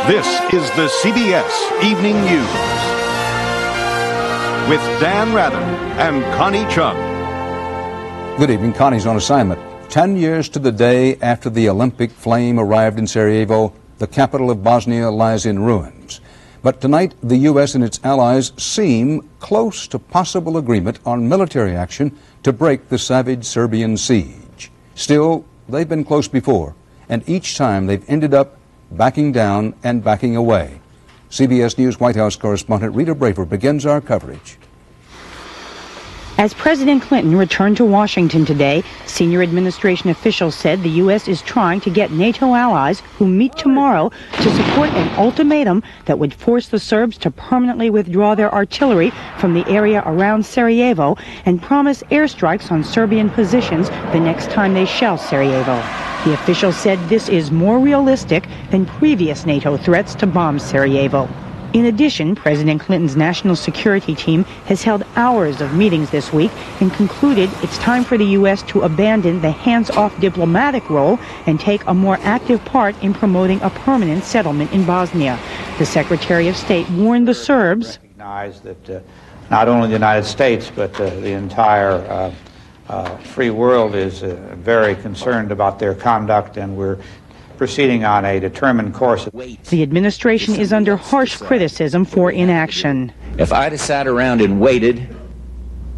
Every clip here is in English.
This is the CBS Evening News with Dan Rather and Connie Chung. Good evening. Connie's on assignment. 10 years to the day after the Olympic flame arrived in Sarajevo, the capital of Bosnia lies in ruins. But tonight, the U.S. and its allies seem close to possible agreement on military action to break the savage Serbian siege. Still, they've been close before, and each time they've ended up backing down and backing away. CBS News White House correspondent Rita Braver begins our coverage. As President Clinton returned to Washington today, senior administration officials said the U.S. is trying to get NATO allies who meet tomorrow to support an ultimatum that would force the Serbs to permanently withdraw their artillery from the area around Sarajevo and promise airstrikes on Serbian positions the next time they shell Sarajevo. The officials said this is more realistic than previous NATO threats to bomb Sarajevo. In addition, President Clinton's national security team has held hours of meetings this week and concluded it's time for the U.S. to abandon the hands-off diplomatic role and take a more active part in promoting a permanent settlement in Bosnia. The Secretary of State warned the Serbs recognize that not only the United States but the entire free world is very concerned about their conduct, and we're proceeding on a determined course. The administration is under harsh criticism for inaction. If I'd have sat around and waited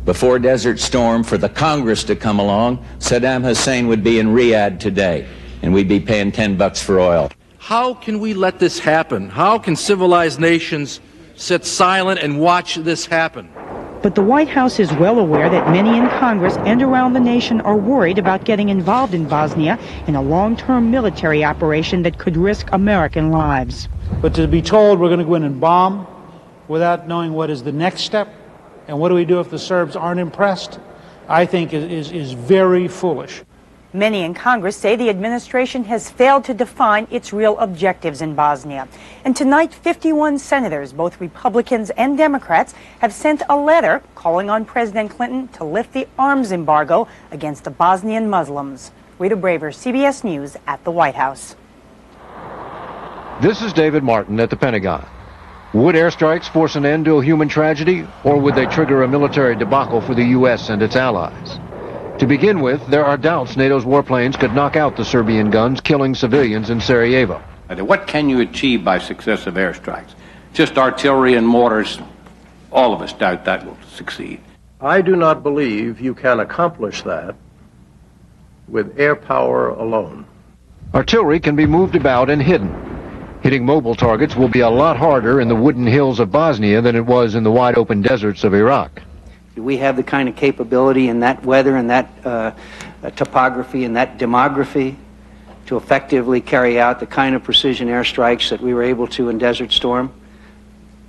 before Desert Storm for the Congress to come along, Saddam Hussein would be in Riyadh today, and we'd be paying $10 for oil. How can we let this happen? How can civilized nations sit silent and watch this happen? But the White House is well aware that many in Congress and around the nation are worried about getting involved in Bosnia in a long-term military operation that could risk American lives. But to be told we're going to go in and bomb without knowing what is the next step and what do we do if the Serbs aren't impressed, I think is very foolish. Many in Congress say the administration has failed to define its real objectives in Bosnia. And tonight, 51 senators, both Republicans and Democrats, have sent a letter calling on President Clinton to lift the arms embargo against the Bosnian Muslims. Rita Braver, CBS News at the White House. This is David Martin at the Pentagon. Would airstrikes force an end to a human tragedy, or would they trigger a military debacle for the U.S. and its allies? To begin with, there are doubts NATO's warplanes could knock out the Serbian guns, killing civilians in Sarajevo. What can you achieve by successive airstrikes? Just artillery and mortars. All of us doubt that will succeed. I do not believe you can accomplish that with air power alone. Artillery can be moved about and hidden. Hitting mobile targets will be a lot harder in the wooded hills of Bosnia than it was in the wide-open deserts of Iraq. Do we have the kind of capability in that weather and that topography and that demography to effectively carry out the kind of precision airstrikes that we were able to in Desert Storm?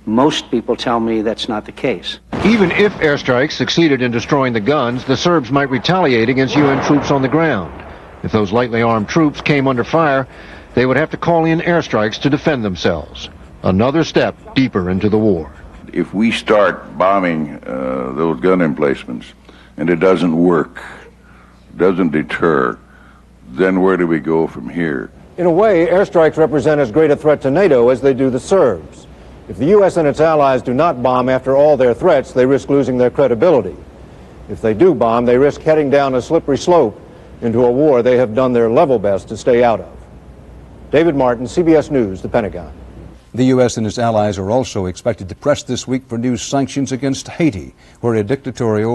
Most people tell me that's not the case. Even if airstrikes succeeded in destroying the guns, the Serbs might retaliate against UN troops on the ground. If those lightly armed troops came under fire, they would have to call in airstrikes to defend themselves. Another step deeper into the war. If we start bombing those gun emplacements and it doesn't work, doesn't deter, then where do we go from here? In a way, airstrikes represent as great a threat to NATO as they do the Serbs. If the U.S. and its allies do not bomb after all their threats, they risk losing their credibility. If they do bomb, they risk heading down a slippery slope into a war they have done their level best to stay out of. David Martin, CBS News, the Pentagon. The U.S. and its allies are also expected to press this week for new sanctions against Haiti, where a dictatorial